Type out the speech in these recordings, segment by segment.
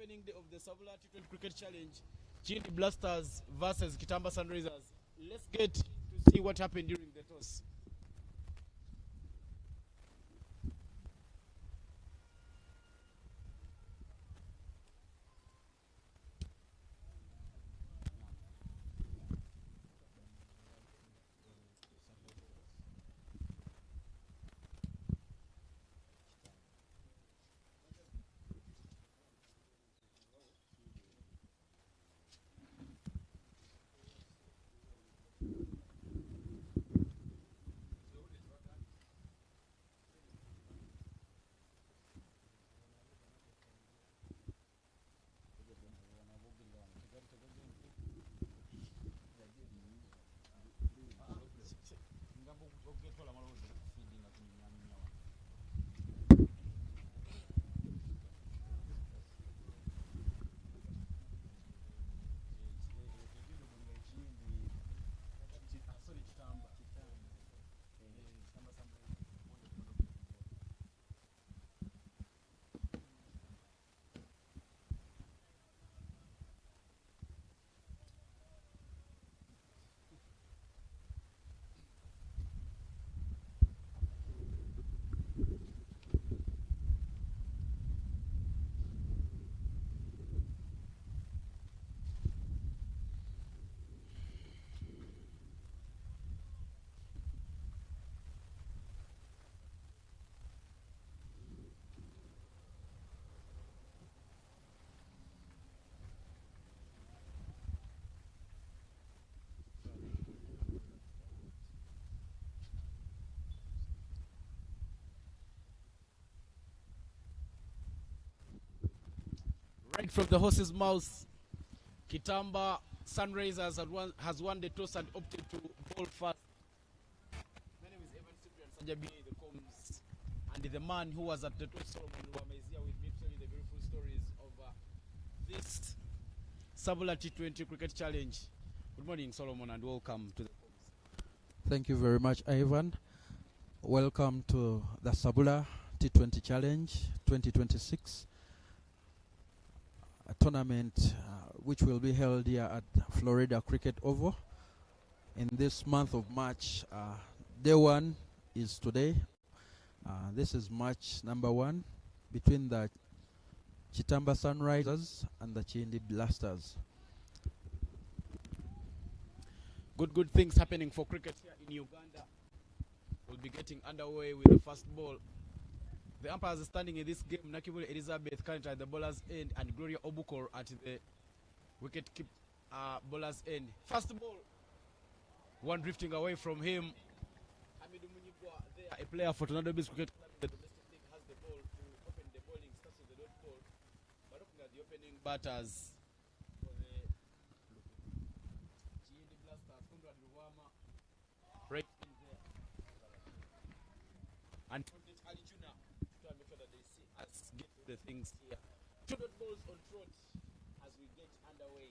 opening day of the SABULA T20 Cricket Challenge, Kiyindi Blasters versus Kitamba Sunrisers. Let's get to see what happened during the toss. Right from the horse's mouth, Kitamba Sunrisers has won the toss and opted to bowl first. My name is Evan Cyprian Sanjabi, the comms, and the man who was at the toss, Solomon Luwama, is here with me to tell you the beautiful stories of this SABULA T20 Cricket Challenge. Good morning, Solomon, and welcome to the comms. Thank you very much, Ivan. Welcome to the SABULA T20 Challenge 2026. A tournament which will be held here at Florida Cricket Oval in this month of March. Day one is today. This is match number 1 between the Kitamba Sunrisers and the Kiyindi Blasters. Good things happening for cricket here in Uganda. We'll be getting underway with the first ball. The umpires are standing in this game. Nakibule Elizabeth currently at the bowler's end and Gloria Obukor at the wicket keep bowler's end. First ball, one drifting away from him. Amidu Munyibwa there, a player for Tornado Beach Cricket Club in the domestic league, has the ball to open the bowling. Starts with the dot ball. But looking at the opening batters for the Kiyindi Blasters, Conrad Luwama right in there. And Ali Juna to make sure that they see us get to the things here. 2 dot balls on trot as we get underway.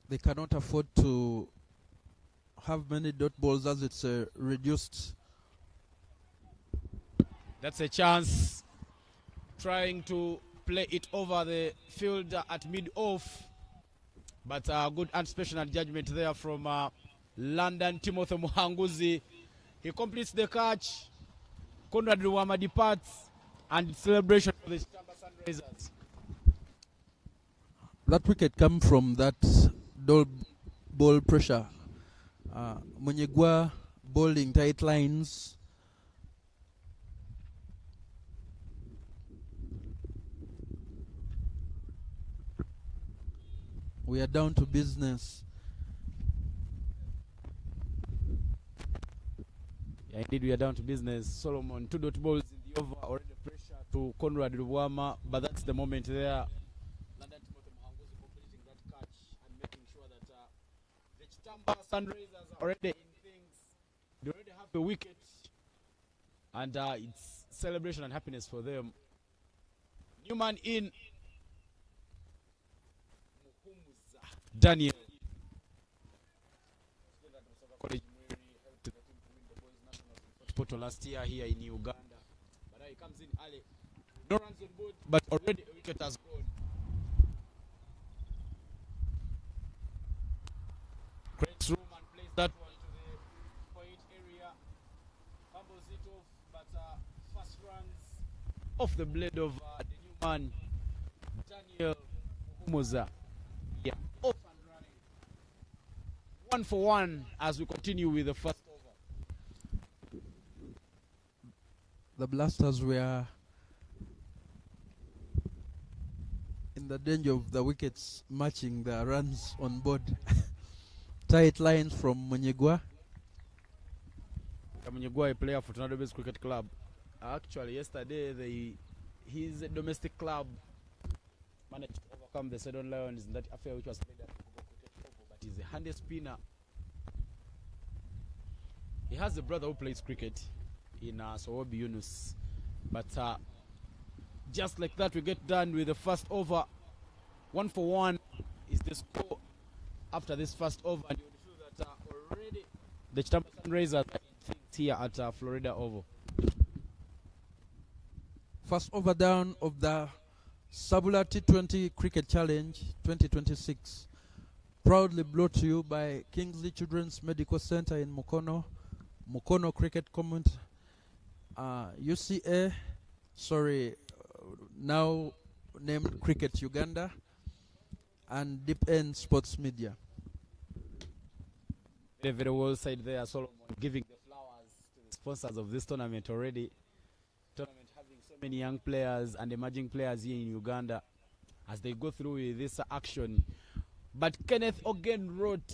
They cannot afford to have many dot balls as it's reduced. That's a chance. Trying to play it over the field at mid-off. But good anticipation and judgment there from London Timothy Muhanguzi. He completes the catch. Conrad Luwama departs, and celebration for the Kitamba Sunrisers. That wicket come from that dull ball pressure. Munyigwa bowling tight lines. We are down to business. Yeah, indeed, we are down to business. Solomon, 2 dot balls in the over, already pressure to Conrad Luwama, but that's the moment there. London Timothy Muhanguzi completing that catch and making sure that the Kitamba Sunrisers are already in things. They already have a wicket, and it's celebration and happiness for them. Newman in. Daniel. Last year here in Uganda, but he comes in early No runs on board, but already a wicket has gone. Creates room and plays that one to the point area. Fumbles it off, but first runs off the blade of the new man, Daniel Muhumuza. Yeah, off and running. 1 for 1 as we continue with the first over. The Blasters were in the danger of the wickets matching the runs on board. Tight lines from Munyigwa. Munyigwa, a player for Tornado Base Cricket Club. Actually, yesterday, his domestic club managed to overcome the Sedon Lions in that affair which was played at Kogo Cricket Oval, but he's a handy spinner. He has a brother who plays cricket in Sowobi Yunus. But just like that, we get done with the first over. 1 for 1 is the score after this first over. And you'll feel that already the Kitamba Sunrisers are here at Florida Oval. First over down of the SABULA T20 Cricket Challenge 2026. Proudly brought to you by Kingsley Children's Medical Center in Mukono. Mukono Cricket Comment. UCA, now named Cricket Uganda, and Deep End Sports Media. Very, very well said there, Solomon, giving the flowers to the sponsors of this tournament already. Tournament having so many young players and emerging players here in Uganda as they go through with this action. But Kenneth Ogen wrote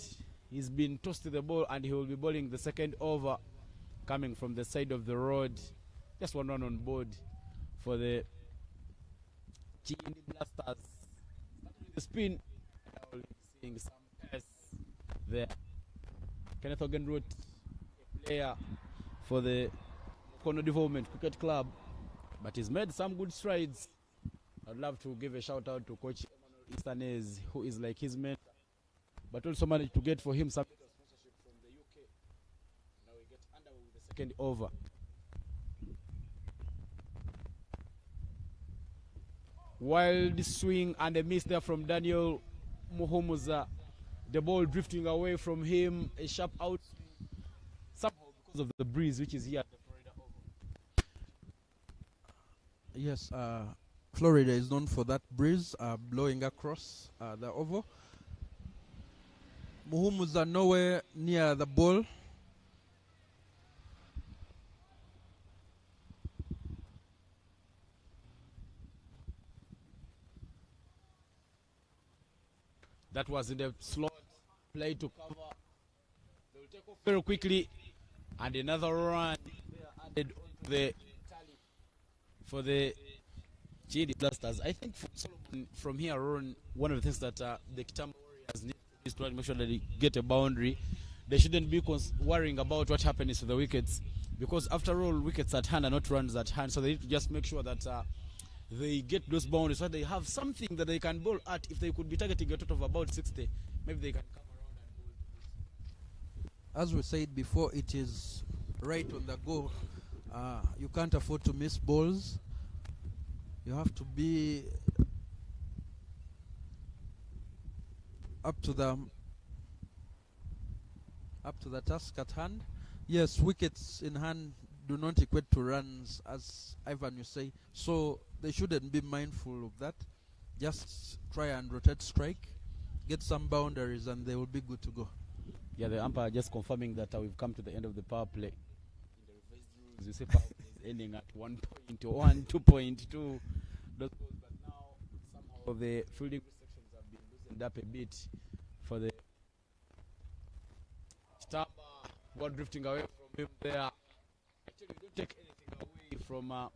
he's been tossed to the ball and he will be bowling the second over coming from the side of the road. Just 1 run on board for the Kiyindi Blasters. The spin, seeing some pace there. Kenneth Ogen wrote a player for the Mukono Development Cricket Club, but he's made some good strides. I'd love to give a shout out to Coach Emmanuel Easternese, who is like his mentor, but also managed to get for him some sponsorship from the UK. Now we get underway with the second over. Wild swing and a miss there from Daniel Muhumuza. The ball drifting away from him. A sharp out somehow because of the breeze which is here at the Florida Oval. Yes, Florida is known for that breeze blowing across the oval. Muhumuza nowhere near the ball. That was in the slot, play to cover. They will take off very quickly, and another run added on the tally for the Kiyindi Blasters. I think from here on, one of the things that the Kitamba Warriors need is to make sure that they get a boundary. They shouldn't be worrying about what happens to the wickets, because after all, wickets at hand are not runs at hand. So they need to just make sure that they get those boundaries so they have something that they can bowl at. If they could be targeting a total of about 60, maybe they can come around and bowl. As we said before, it is right on the go. You can't afford to miss balls. You have to be up to the task at hand. Yes, wickets in hand do not equate to runs, as Ivan you say, so they shouldn't be mindful of that. Just try and rotate strike, get some boundaries, and they will be good to go. Yeah, the umpire just confirming that we've come to the end of the power play. In the revised rules, you say power play is ending at 1.1, 2.2. But now somehow the fielding restrictions have been loosened up a bit for the Kitamba. Ball drifting away from him there. Actually, we don't take anything away from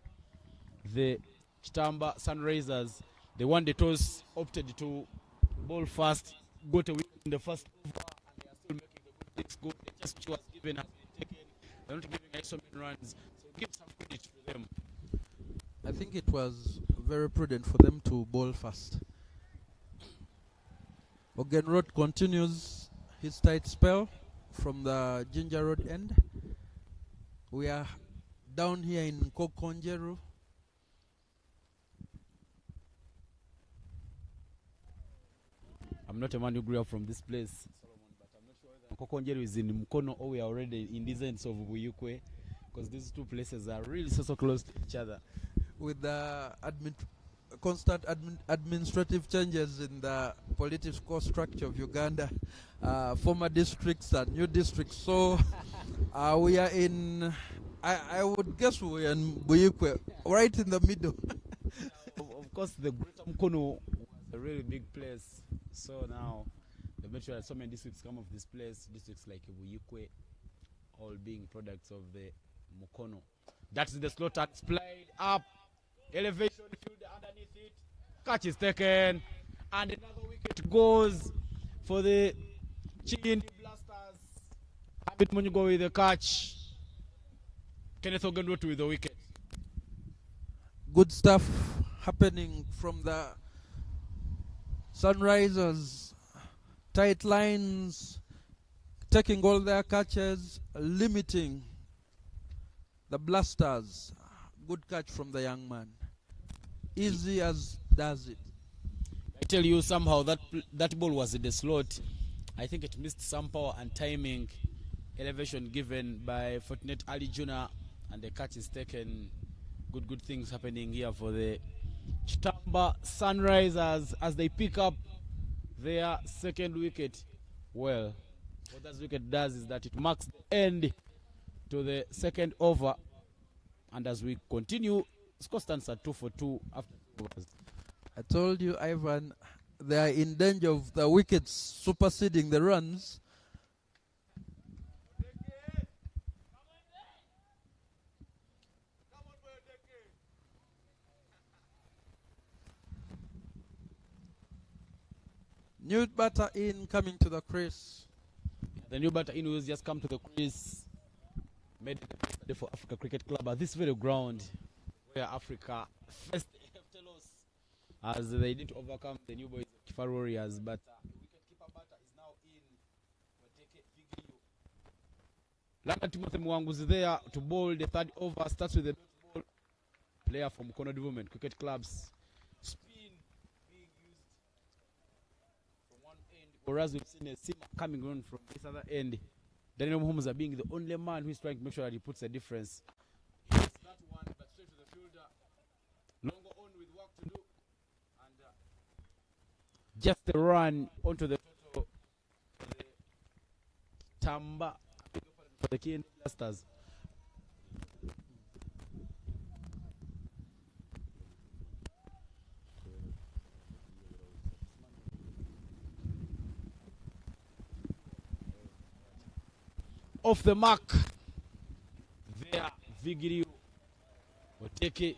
the Kitamba Sunrisers. They won the toss, opted to bowl first, got a wicket in the first over, and they are still making the good things go. The chance which was given has been taken. They're not giving us so many runs, so give some credit to them. I think it was very prudent for them to bowl first. Ogenroth continues his tight spell from the Ginger Road end. We are down here in Kokonjeru. I'm not a man who grew up from this place, Solomon, but I'm not sure whether Kokonjeru is in Mukono or we are already in these ends of Buyukwe, because these two places are really so close to each other. With the constant administrative changes in the political structure of Uganda, former districts and new districts. So we are in, I would guess we are in Buyukwe, right in the middle. Of course, the Greater Mukono was a really big place. So now, they made sure that so many districts come of this place. Districts like Buyukwe, all being products of the Mukono. That's the slaughter. It's played up. Elevation field underneath it. Catch is taken. And another wicket goes for the Kiyindi Blasters. Habit Munyugo with the catch. Kenneth Ogenrotu with the wicket. Good stuff happening from the Sunrisers. Tight lines, taking all their catches, limiting the Blasters. Good catch from the young man. Easy as does it. I tell you, somehow that ball was in the slot. I think it missed some power and timing. Elevation given by Fortunate Ali Jr. and the catch is taken. Good things happening here for the Kitamba Sunrisers as they pick up their second wicket. Well, what that wicket does is that it marks the end to the second over. And as we continue, score stands at 2 for 2 after 2 overs. I told you, Ivan, they are in danger of the wickets superseding the runs. New batter in, coming to the crease. The new batter in who has just come to the crease. Made it yesterday for Africa Cricket Club at this very ground where Africa faced the loss as they did overcome the new boys Kifar Warriors. But wicket-keeper batter is now in. Langa Timothy Mwanguzi there to bowl the third over. Starts with the dot ball. Player from Mukono Development Cricket Club's spin being used from one end, whereas we've seen a seam coming on from this other end. Daniel Muhammad being the only man who is trying to make sure that he puts a difference. He hits that one, but straight to the fielder. Longer on with work to do. And just a run onto the total for the Tamba, for the Kiyindi Blasters. Off the mark, there, Vigiri Odeke.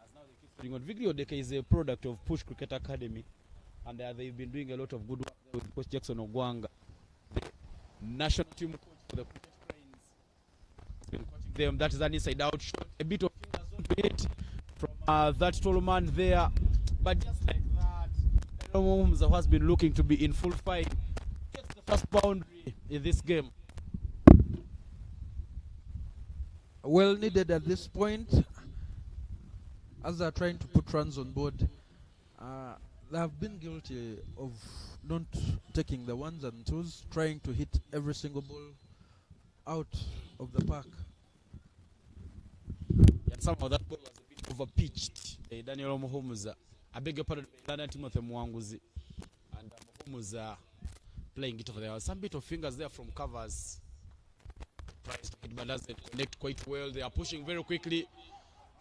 As now they keep putting on. Vigiri Odeke is a product of Push Cricket Academy, and they've been doing a lot of good work there with Coach Jackson Ogwanga, the national team coach for the Cricket Cranes. He's been coaching them. That is an inside-out shot. A bit of fingers onto it from that tall man there, but just like that, Daniel Muhammad has been looking to be in full fight. Gets the first boundary in this game. Well needed at this point as they're trying to put runs on board. They have been guilty of not taking the ones and twos, trying to hit every single ball out of the park. And somehow that ball was a bit overpitched. Daniel Muhammad, I beg your pardon, Timothy Mwanguzi, and Muhammad playing it over there. Some bit of fingers there from covers. But doesn't connect quite well. They are pushing very quickly.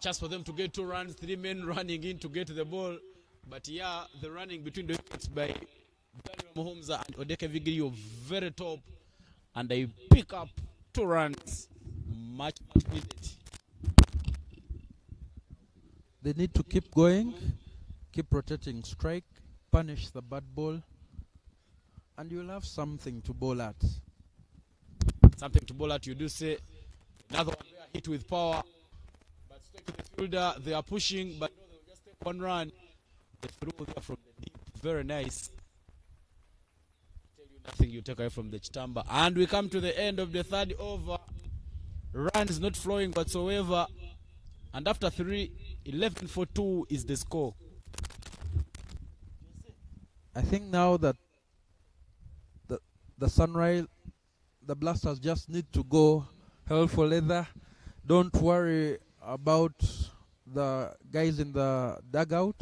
Chance for them to get 2 runs. 3 men running in to get the ball. But yeah, the running between the wickets by Daniel Muhammad and Odeke Vigiri very top. And they pick up 2 runs. Much needed. They need to keep going, keep rotating strike, punish the bad ball, and you'll have something to bowl at. Something to bowl at, you do say. Another one there, hit with power. But straight to the fielder, they are pushing, but no, they will just take 1 run. They threw there from the deep. Very nice. Tell you nothing you take away from the Kitamba. And we come to the end of the third over. Runs not flowing whatsoever. And after 3, 11 for 2 is the score. I think now that the the Sunrise, the Blasters just need to go hell for leather. Don't worry about the guys in the dugout.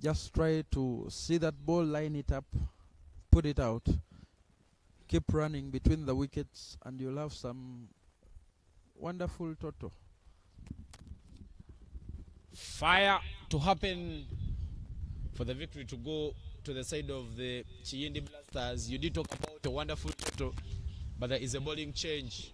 Just try to see that ball, line it up, put it out. Keep running between the wickets and you'll have some wonderful toto. Fire to happen for the victory to go to the side of the Kiyindi Blasters. You did talk about a wonderful toto, but there is a bowling change.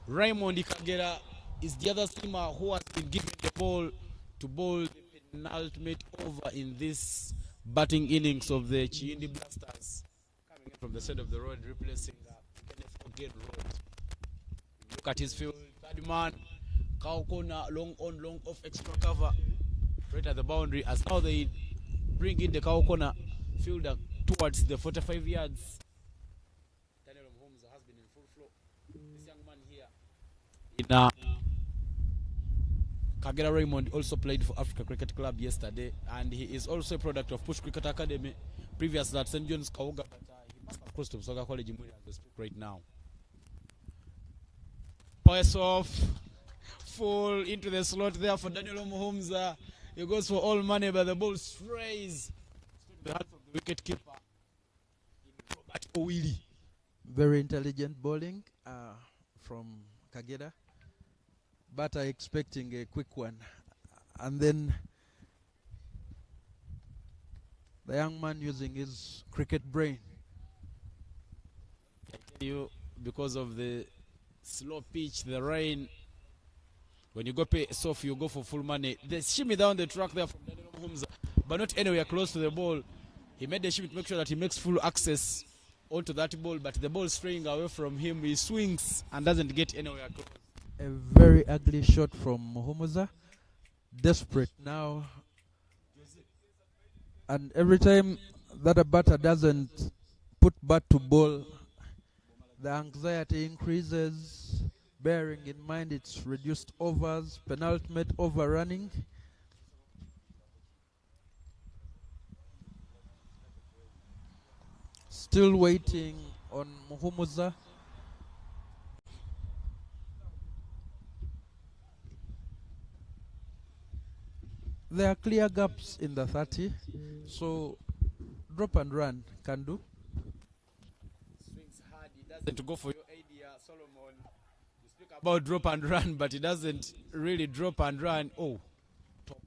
Raymond Kagera is the other swimmer who has been given the ball to bowl the penultimate over in this batting innings of the Kiyindi Blasters. Coming in from the side of the road, replacing Kenneth Ogen Road. Look at his field. Third man, cow corner, long on, long off, extra cover. Right at the boundary as now they bring in the cow corner fielder towards the 45 yards. Daniel Holmes has been in full flow. This young man here in Kagera Raymond also played for Africa Cricket Club yesterday, and he is also a product of Push Cricket Academy. Previous at St. John's Kauga, but he must have crossed to Soga College in as we speak right now. Pass off, full into the slot there for Daniel Holmes. He goes for all money, but the ball strays to the hands of the wicket keeper, Robert Owili. Very intelligent bowling from Kagera, but I expecting a quick one. And then the young man using his cricket brain. I tell you, because of the slow pitch, the rain, when you go pay soft, you go for full money. They shimmy down the track there from Daniel Holmes, but not anywhere close to the ball. He made the shimmy to make sure that he makes full access onto that ball, but the ball straying away from him. He swings and doesn't get anywhere close. A very ugly shot from Mohomoza. Desperate now. And every time that a batter doesn't put bat to ball, the anxiety increases, bearing in mind it's reduced overs, penultimate overrunning. Still waiting on Mohomoza. There are clear gaps in the 30, so drop and run can do. Swings hard, he doesn't go for your idea, Solomon. You speak about drop and run, but he doesn't really drop and run. Oh, top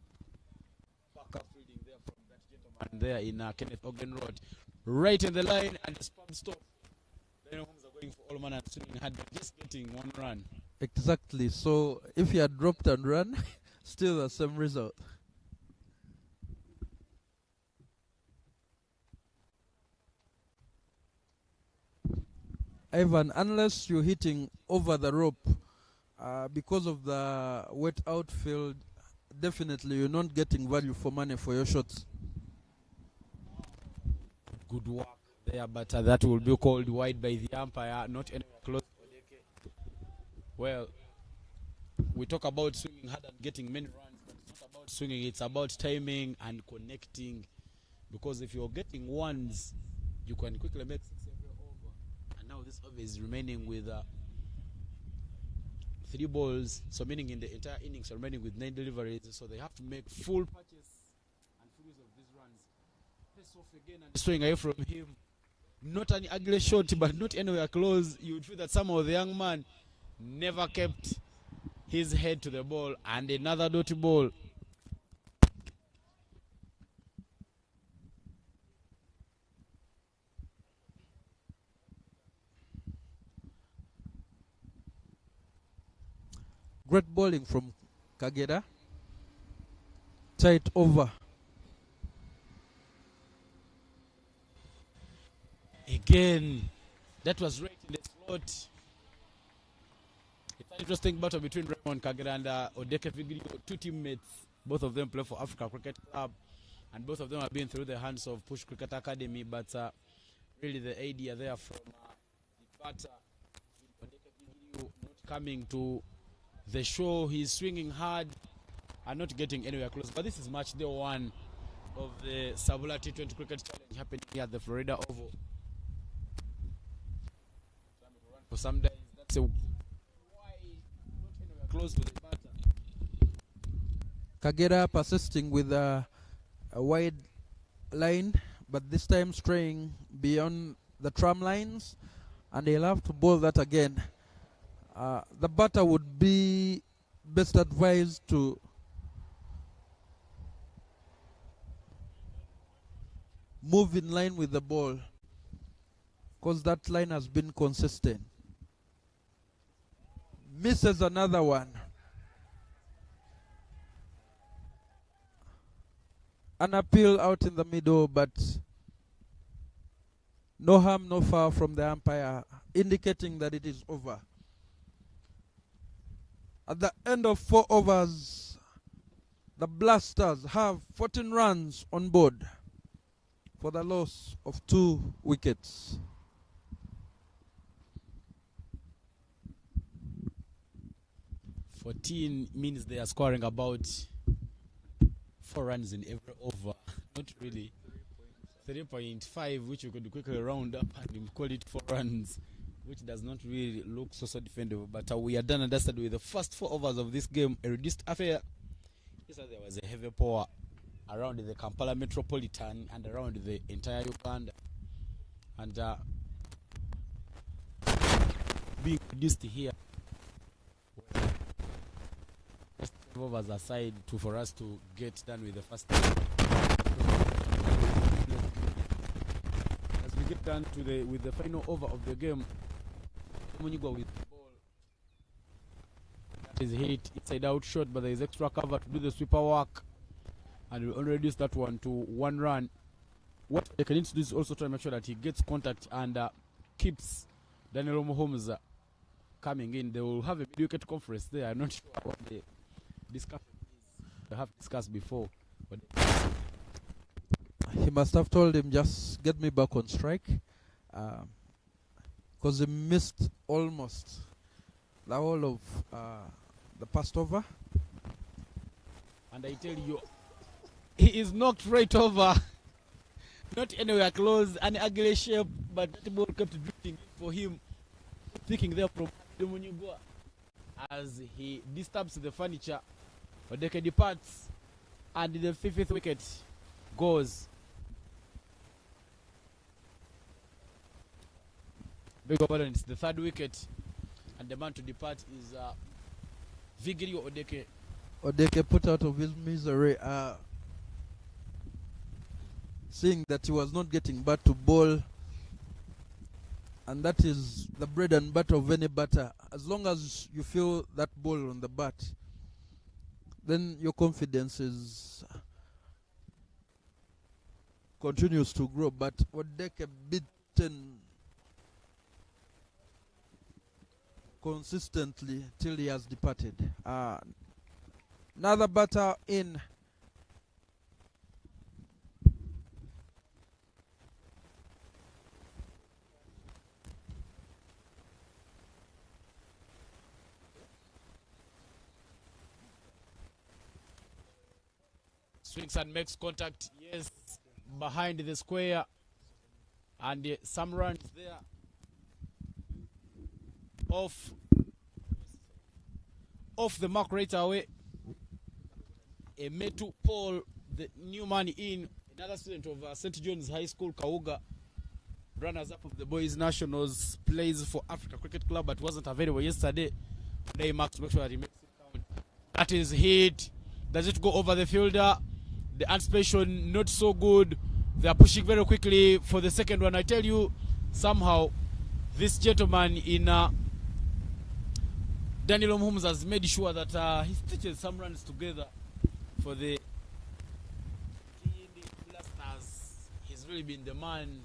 backup fielding there from that gentleman there in Kenneth Ogen Road. Right in the line, and the spam stop. Then Holmes are going for all man and swinging hard, but just getting one run. Exactly, so if he had dropped and run, still the same result. Ivan, unless you're hitting over the rope, because of the wet outfield, definitely you're not getting value for money for your shots. Good work there, but that will be called wide by the umpire, not anywhere close. Well, we talk about swinging hard and getting many runs, but it's not about swinging, it's about timing and connecting. Because if you're getting ones, you can quickly make 6 every over. And now this over is remaining with 3 balls, so meaning in the entire innings remaining with 9 deliveries, so they have to make full patches and full use of these runs. Face off again and swing away from him. Not an ugly shot, but not anywhere close. You would feel that somehow the young man never kept his head to the ball, and another dirty ball. Great bowling from Kagera. Tight over. Again, that was right in the slot. It's an interesting battle between Raymond Kagera and Odeke Vigilio, 2 teammates. Both of them play for Africa Cricket Club, and both of them have been through the hands of Push Cricket Academy, but really the idea there from the batter, Odeke Vigilio, not coming to the show. He's swinging hard and not getting anywhere close. But this is match day 1 of the SABULA T20 Cricket Challenge happening here at the Florida Oval. For some days, that's a wide, not anywhere close to the batter. Kagera persisting with a wide line, but this time straying beyond the tram lines, and he'll have to bowl that again. The batter would be best advised to move in line with the ball, because that line has been consistent. Misses another one. An appeal out in the middle, but no harm, no foul from the umpire, indicating that it is over. At the end of 4 overs, the Blasters have 14 runs on board for the loss of 2 wickets. $14 means they are scoring about 4 runs in every over. Not really. 3.5, which you could quickly round up and call it 4 runs, which does not really look so defendable. But we are done and dusted with the first 4 overs of this game. A reduced affair. Yes, there was a heavy pour around the Kampala metropolitan and around the entire Uganda. And being reduced here. Overs aside for us to get done with the first game. As we get done with the final over of the game, Munyigwa with the ball. That is hit inside out shot, but there is extra cover to do the sweeper work, and we'll only reduce that one to 1 run. What they can need to do is also try to make sure that he gets contact and keeps Daniel Holmes coming in. They will have a mid-wicket conference there. I'm not sure what they have discussed before. But he must have told him, just get me back on strike, because he missed almost the whole of the past over. And I tell you, he is knocked right over. Not anywhere close, an ugly shape, but the ball kept drifting for him, thinking there from Munyigwa as he disturbs the furniture. Odeke departs, and the 5th wicket goes. Big pardon, it's the 3rd wicket, and the man to depart is Vigirio Odeke. Odeke put out of his misery, seeing that he was not getting bat to bowl, and that is the bread and butter of any batter. As long as you feel that ball on the bat, then your confidence continues to grow. But Odeke beaten consistently till he has departed. Another batter in. Swings and makes contact, yes, behind the square, and some runs there off the mark right away. A Metu Paul, the new man in, another student of St. John's High School, Kauga, runners-up of the Boys Nationals, plays for Africa Cricket Club, but wasn't available yesterday. Today marks to make sure that he makes it count. That is hit. Does it go over the fielder? The anticipation not so good. They are pushing very quickly for the second one. I tell you, somehow this gentleman in Daniel Holmes has made sure that he stitches some runs together for the Kiyindi Blasters. He's really been the man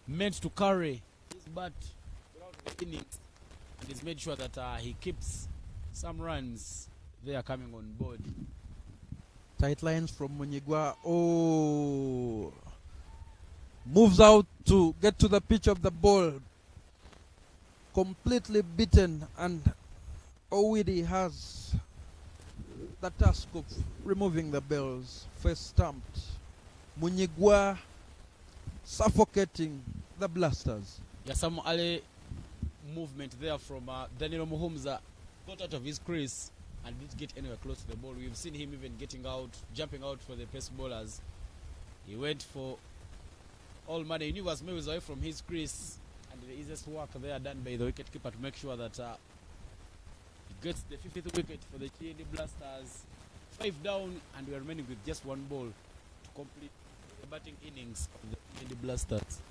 meant to carry his bat throughout the innings, and he's made sure that he keeps some runs. They are coming on board. Tight lines from Munyigwa. Oh, moves out to get to the pitch of the ball. Completely beaten, and Owidi has the task of removing the bells. First stamped. Munyigwa suffocating the Blasters. Yeah, some early movement there from Daniel Muhumza. Got out of his crease and didn't get anywhere close to the ball. We've seen him even jumping out for the pace bowlers. He went for all money. He knew he was miles away from his crease, and the easiest work there done by the wicketkeeper to make sure that he gets the 50th wicket for the Kiyindi Blasters. 5 down, and we are remaining with just 1 ball to complete the batting innings of the Kiyindi Blasters.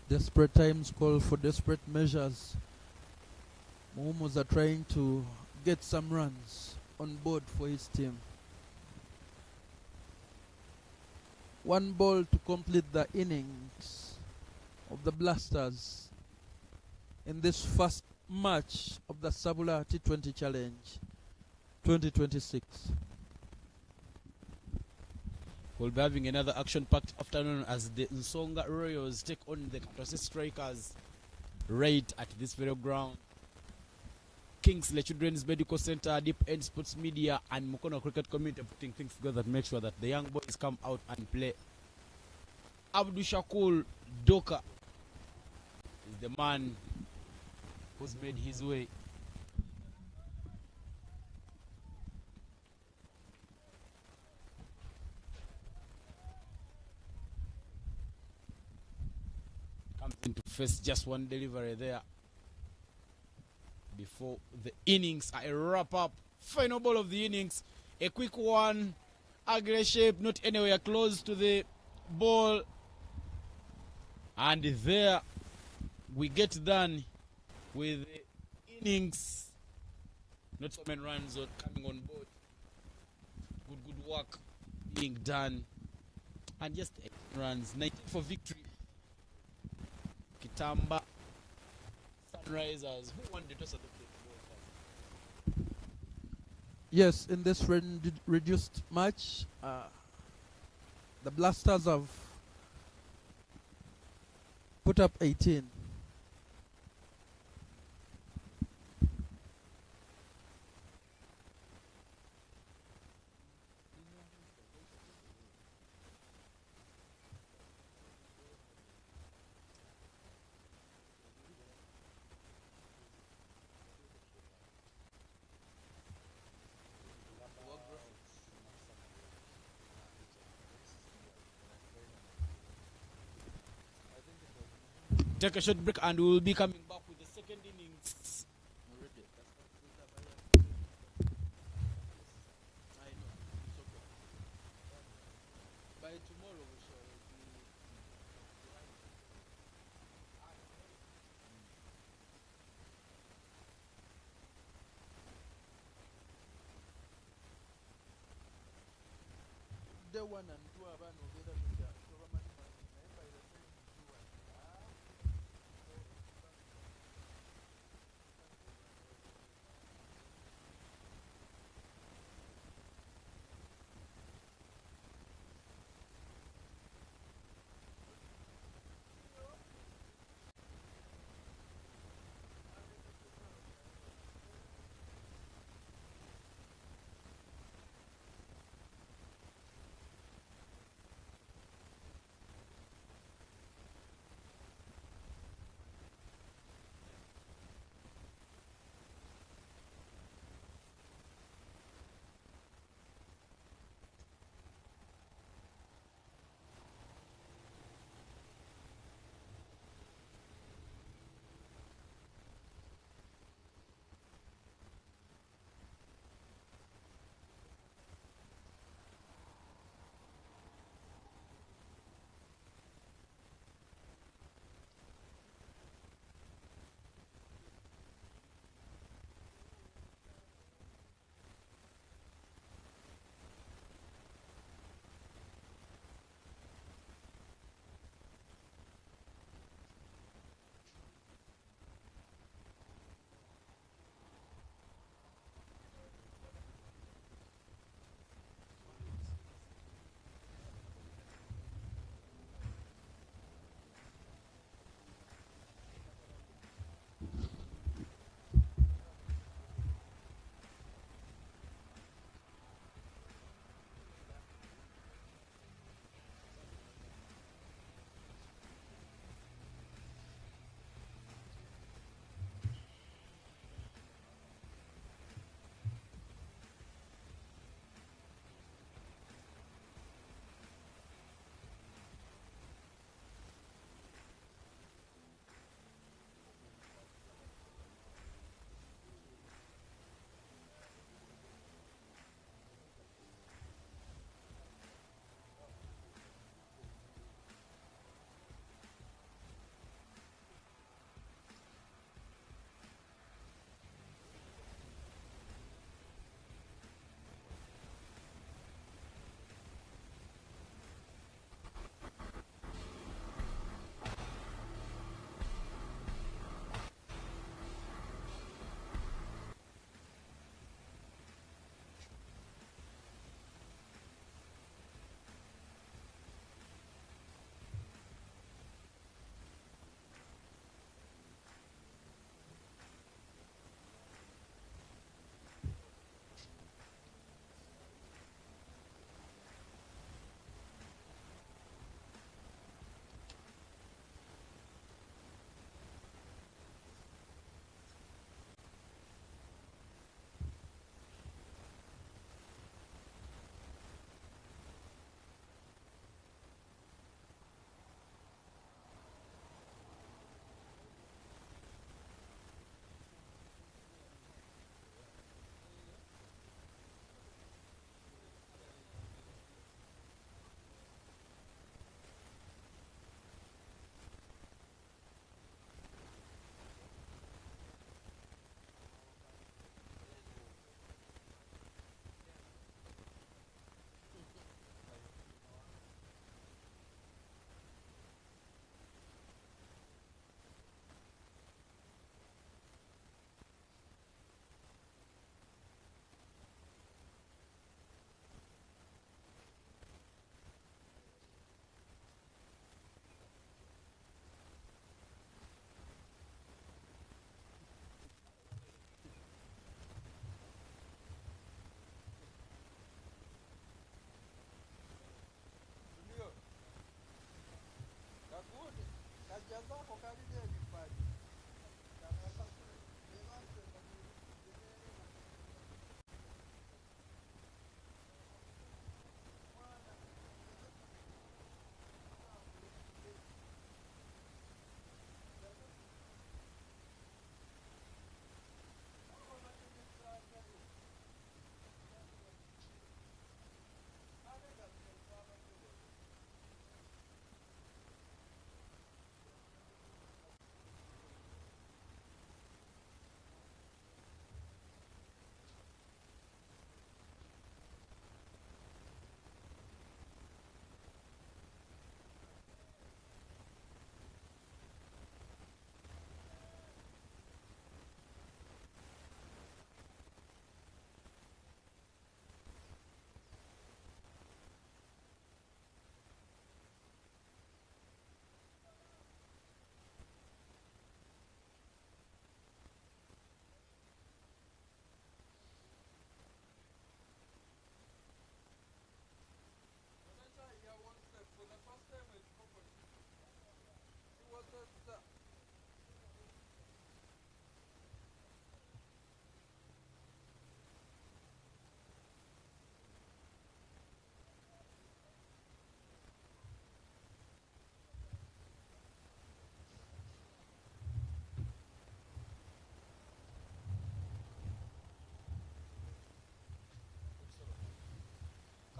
Desperate times call for desperate measures. Muhumuz are trying to get some runs on board for his team. 1 ball to complete the innings of the Blasters in this first match of the SABULA T20 Challenge 2026. We'll be having another action-packed afternoon as the Nsonga Royals take on the Kaptasi Strikers right at this very ground. Kingsley Children's Medical Center, Deep End Sports Media, and Mukono Cricket Community are putting things together to make sure that the young boys come out and play. Abdul Shakul Doka is the man who's made his way. Comes in to face just 1 delivery there before the innings are a wrap up. Final ball of the innings, a quick one, ugly shape, not anywhere close to the ball, and there we get done with the innings. Not so many runs coming on board. Good work being done, and just 8 runs, 19 for victory. Kitamba Sunrisers, who won the toss at the plate? Yes, in this reduced match, the Blasters have put up 18. Take a short break and we will be coming back with the second innings. By tomorrow we shall be. Day 1 and 2 are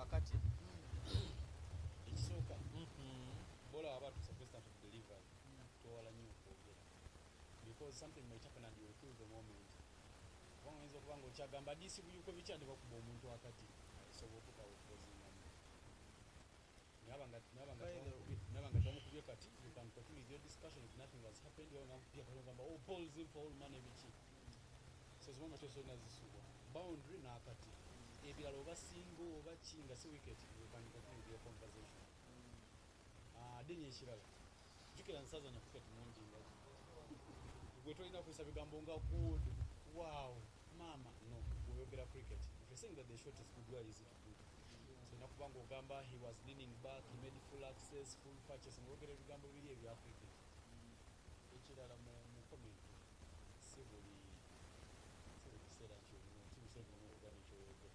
kakati ekisooka bola waba supposed to deliver towala nnyo okwogera because something might happen and you will kill the moment kubanga oyinza okuba nga okyagamba disi buyuko bikyandi bakuba omuntu wakati sobotuka okukozingamu nabanga twamukubye kati you can continue with your discussion if nothing has happened yogamba oh balls in for all money biki so zimama kyosona zisubwa boundary nakati ebirala oba single oba kinga si wicket you can continue with your conversation deni ekirala jukira nsazanya cricket mungi nga gwe tolina kuyisa bigambo nga good wow mama no weyogera cricket if you're saying that the shot is good why is it good so nakubanga ogamba he was leaning back he made full access full patches ngogera ebigambo biri ebya cricket ekirala mu comment si buli kiseera kyonna kimusebe n'ogana ekyoyogera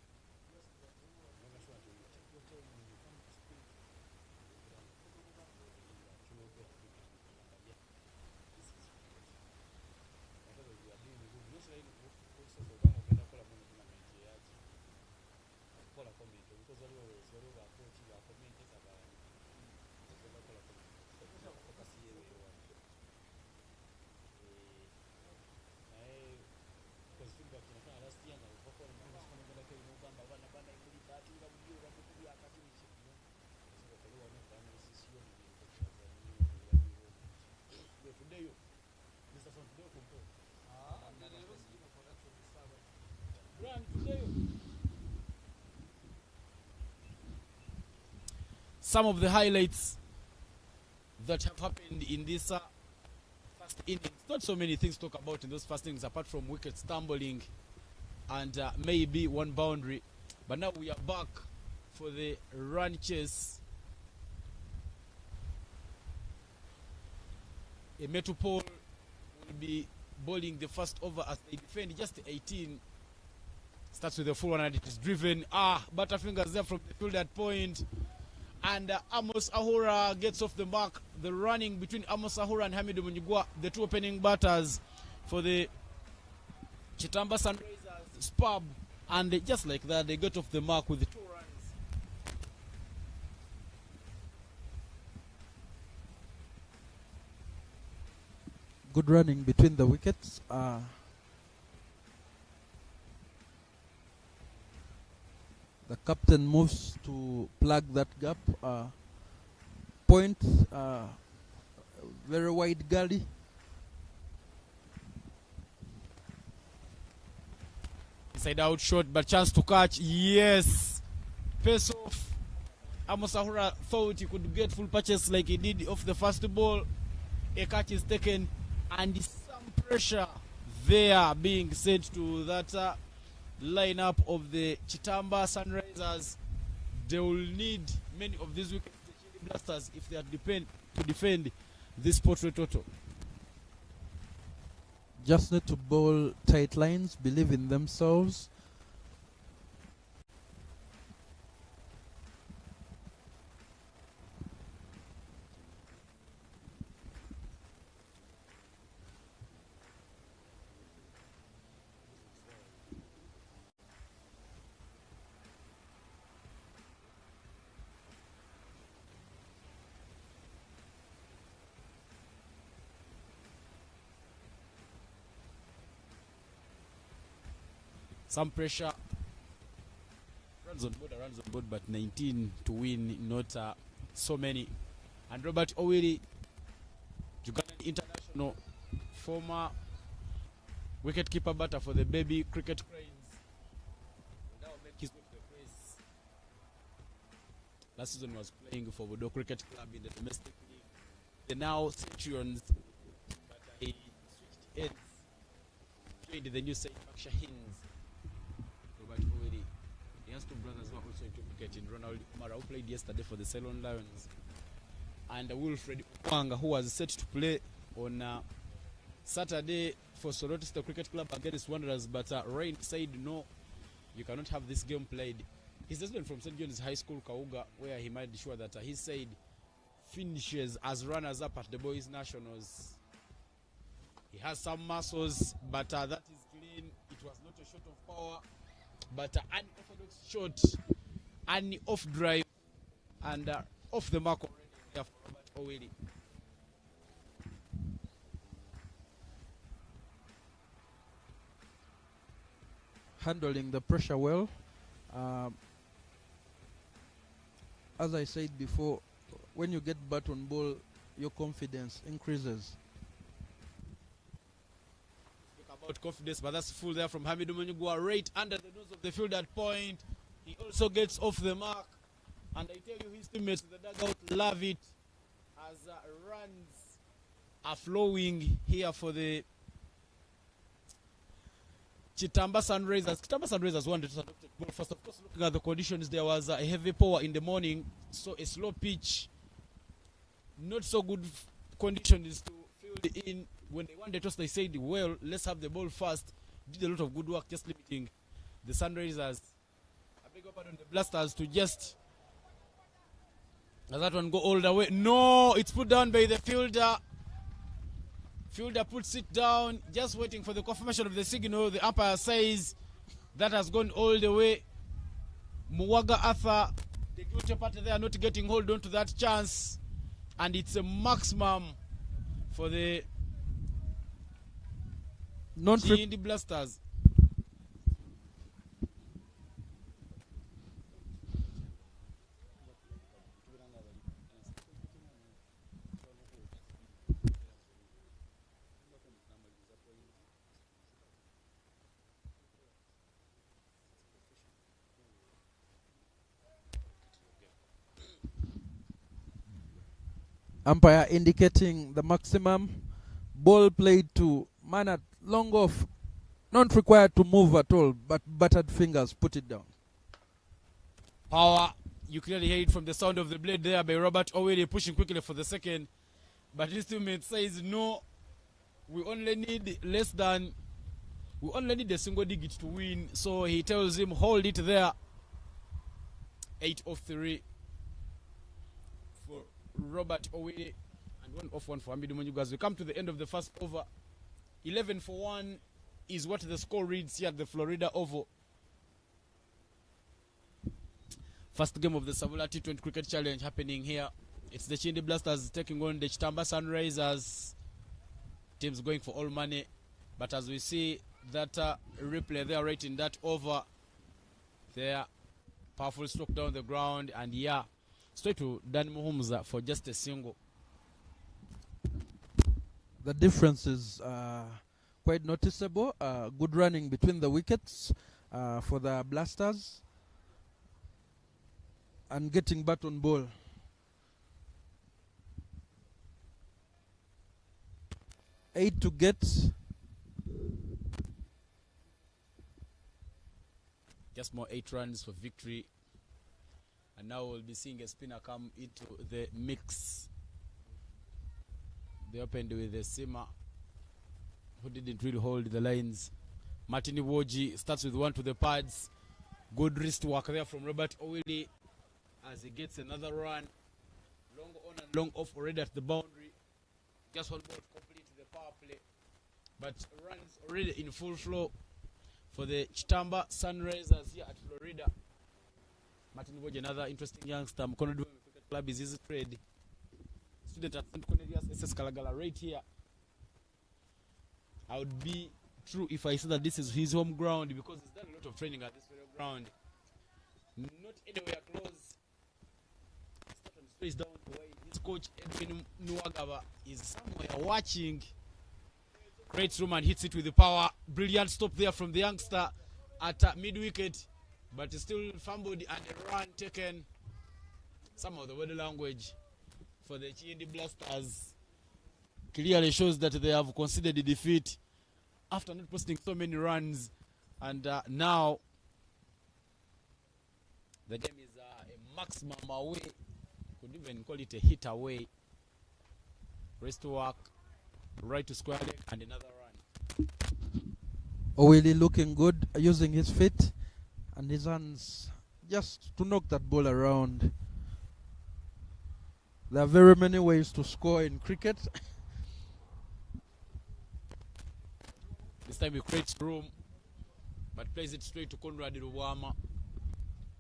some of the highlights that have happened in this first innings. Not so many things to talk about in those first innings apart from wickets tumbling and maybe one boundary. But now we are back for the run chase. A Metropole will be bowling the first over as they defend just 18. Starts with the full one and it is driven. Butterfingers there from the field at point. And Amos Ahura gets off the mark. The running between Amos Ahura and Hamidu Munyigwa, the two opening batters for the Kitamba Sunrisers, spub. And just like that, they got off the mark with the 2 runs. Good running between the wickets. The captain moves to plug that gap. Point, very wide gully. Inside out shot, but chance to catch. Yes. Pace off. Amos Ahura thought he could get full patches like he did off the first ball. A catch is taken and some pressure there being sent to that lineup of the Kitamba Sunrisers. They will need many of these wickets, the Kiyindi Blasters, if they are to defend this portrait total. Just need to bowl tight lines, believe in themselves. Some pressure. Runs on board, but 19 to win, not so many. And Robert Owiri, Ugandan international, former wicketkeeper batter for the baby cricket cranes, will now make his way to the crease. Last season was playing for Bodo Cricket Club in the domestic league. They're now Centurions, but he switched ends, joined the new St. Shahins. Robert Owiri. He has two brothers who are also into cricket, in Ronald Umara, who played yesterday for the Ceylon Lions, and Wilfred Wanga, who was set to play on Saturday for Sorotista Cricket Club against Wanderers, but Rain said no, you cannot have this game played. He's just been from St. John's High School, Kauga, where he made sure that he said finishes as runners-up at the Boys Nationals. He has some muscles, but that is clean. It was not a shot of power, but an orthodox shot, an off drive, and off the mark already there for Robert Owiri. Handling the pressure well. As I said before, when you get bat on ball, your confidence increases. About confidence, but that's full there from Hamidu Munyugwa, right under the nose of the field at point. He also gets off the mark, and I tell you, his teammates in the dugout love it as runs are flowing here for the Kitamba Sunrisers. Kitamba Sunrisers wanted to adopt ball first. Of course, looking at the conditions, there was a heavy power in the morning, so a slow pitch, not so good conditions to field in. When they won the toss, they said, well, let's have the ball first. Did a lot of good work just limiting the Sunrisers. I beg your pardon, the Blasters, to just let that one go all the way. No, it's put down by the fielder. Fielder puts it down, just waiting for the confirmation of the signal. The umpire says that has gone all the way. Muwaga Arthur, the guilty party there, not getting hold on to that chance. And it's a maximum for the Kiyindi Blasters. Umpire indicating the maximum. Ball played to Manat, long off, not required to move at all, but battered fingers put it down. Power, you clearly hear it from the sound of the blade there by Robert Owiri, pushing quickly for the second, but his teammate says no, we only need a single digit to win. So he tells him hold it there. 8 off 3 for Robert Owiri and 1 off 1 for Hamidu Munyugwa. As we come to the end of the first over, 11 for 1 is what the score reads here at the Florida Oval. First game of the SABULA T20 Cricket Challenge happening here. It's the Kiyindi Blasters taking on the Kitamba Sunrisers. Teams going for all money. But as we see that replay there right in that over, there, powerful stroke down the ground. And yeah, straight to Dan Muhumza for just a single. The difference is quite noticeable. Good running between the wickets for the Blasters and getting bat on ball. Eight to get. Just more 8 runs for victory. And now we'll be seeing a spinner come into the mix. They opened with the Sima, who didn't really hold the lines. Martin Iwoji starts with one to the pads. Good wrist work there from Robert Owili as he gets another run. Long on and long off already at the boundary. Just one ball to complete the power play. But runs already in full flow for the Kitamba Sunrisers here at Florida. Martin Iwoji, another interesting youngster. Mukono Cricket Club is his trade. Student at St. Cornelius SS Kalagala right here. I would be true if I say that this is his home ground because he's done a lot of training at this very ground. Not anywhere close. Start on space down the way. His coach Edwin Nuagaba is somewhere watching. Great room and hits it with the power. Brilliant stop there from the youngster at mid wicket, but still fumbled and a run taken. Some of the body language for the Kiyindi Blasters clearly shows that they have considered the defeat after not posting so many runs, and now the game is a maximum away. Could even call it a hit away. Rest work, right to square leg, and another run. Owili looking good, using his feet and his hands just to knock that ball around. There are very many ways to score in cricket. This time he creates room, but plays it straight to Conrad Rwama.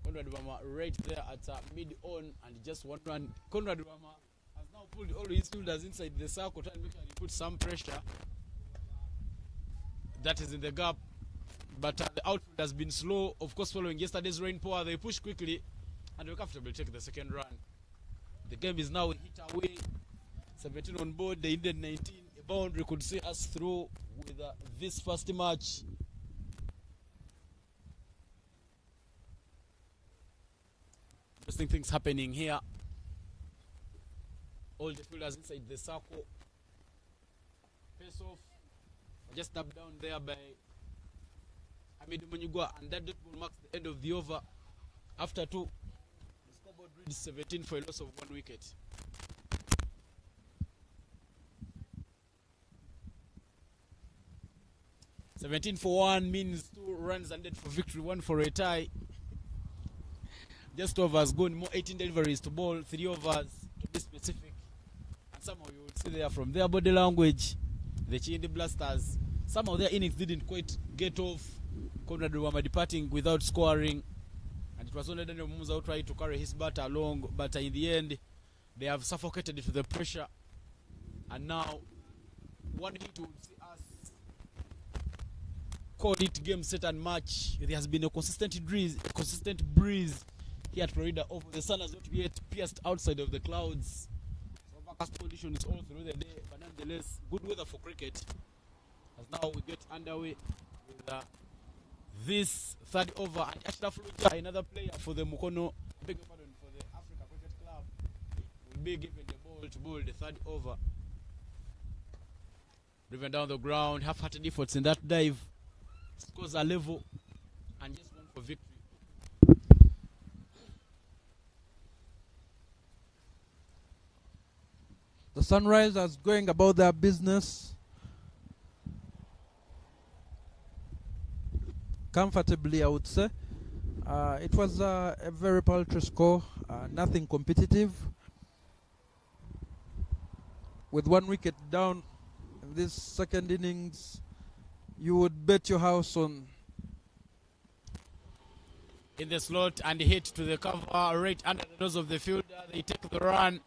Conrad Rwama right there at mid-on, and just one run. Conrad Rwama has now pulled all his fielders inside the circle, trying to make sure he puts some pressure. That is in the gap, but the outfield has been slow. Of course, following yesterday's rainpour, they push quickly, and they're comfortable to take the second run. The game is now a hit away. 17 on board, the Indian 19. A boundary could see us through with this first match. Interesting things happening here. All the fielders inside the circle. Face off. Just tapped down there by Hamid Munyugwa, and that ball marks the end of the over. After two, the scoreboard reads 17 for a loss of 1 wicket. $17 for 1 means 2 runs and for victory, 1 for a tie. Just overs gone, more 18 deliveries to ball, 3 overs to be specific. And somehow you would see there from their body language, the Kiyindi Blasters, some of their innings didn't quite get off. Conrad Rwama departing without scoring, and it was only Daniel Mumuza who tried to carry his bat along, but in the end they have suffocated it to the pressure, and now one hit would see us call it game, set and match. There has been a consistent breeze here at Florida. Over the sun has not yet pierced outside of the clouds. Overcast conditions all through the day, but nonetheless, good weather for cricket. As now we get underway with this third over, and Ashraf Luja, another player for the Mukono, beg your pardon, for the Africa Cricket Club, will be given the ball to bowl the third over. Driven down the ground, half-hearted efforts in that dive. Scores are level, and just one for victory. The Sunrisers going about their business comfortably, I would say. It was a very paltry score, nothing competitive. With 1 wicket down in this second innings, you would bet your house on in the slot and hit to the cover right under the nose of the fielder. They take the run.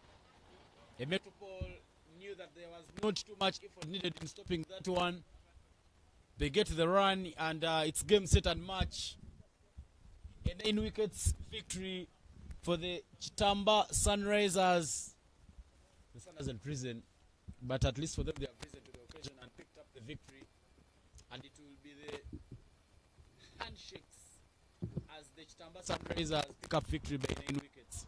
The Metropole knew that there was not too much effort needed in stopping that one. They get the run, and it's game, set and match. A 9 wickets victory for the Kitamba Sunrisers. The sun hasn't risen, but at least for them they have risen to the occasion and picked up the victory. And it will be the handshakes as the Kitamba Sunrisers pick up victory by 9 wickets.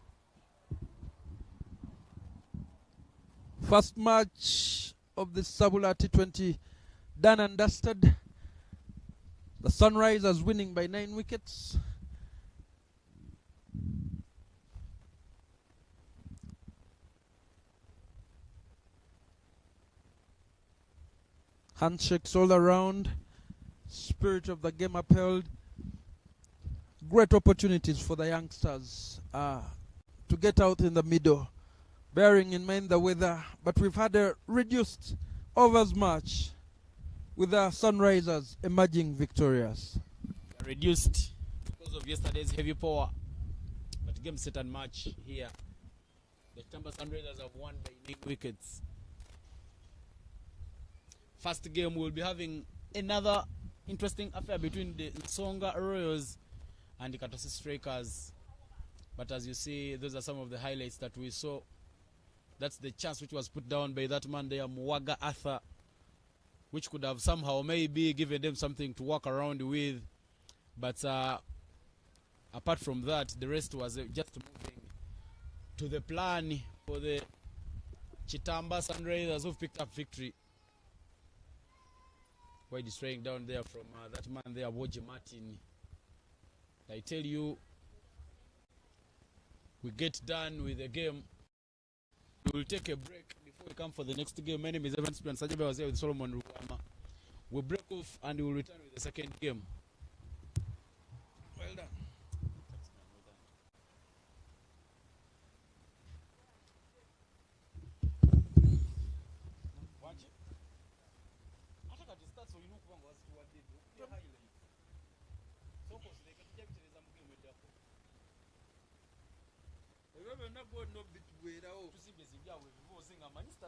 first match of the SABULA T20 done and dusted. The Sunrisers winning by 9 wickets. Handshakes all around. Spirit of the game upheld. Great opportunities for the youngsters to get out in the middle, bearing in mind the weather. But we've had a reduced overs match with the Sunrisers emerging victorious. Reduced because of yesterday's heavy power. But game set and match here. The Kitamba Sunrisers have won by 9 wickets. First game, we'll be having another interesting affair between the Nsonga Royals and the Katosi Strikers. But as you see, those are some of the highlights that we saw. That's the chance which was put down by that man there, Mwaga Arthur, which could have somehow maybe given them something to walk around with. But apart from that, the rest was just moving to the plan for the Kitamba Sunrisers, who've picked up victory. By destroying down there from that man there, Woji Martin. I tell you, we get done with the game. We will take a break before we come for the next game. My name is Evan Spian. Sajabe was here with Solomon Rukama. We'll break off and we will return with the second game. Well done.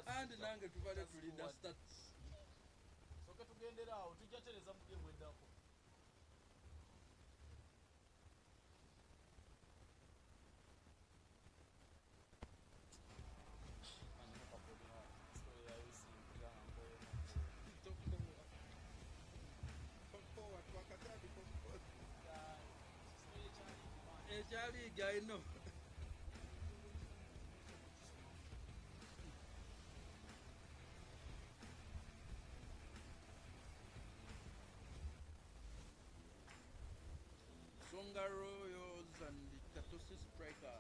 And nange tuvale tulinda stats. Soka tugendera awo tujatereza mu game eddako. I know. Songa Royals and the Katosi Strikers.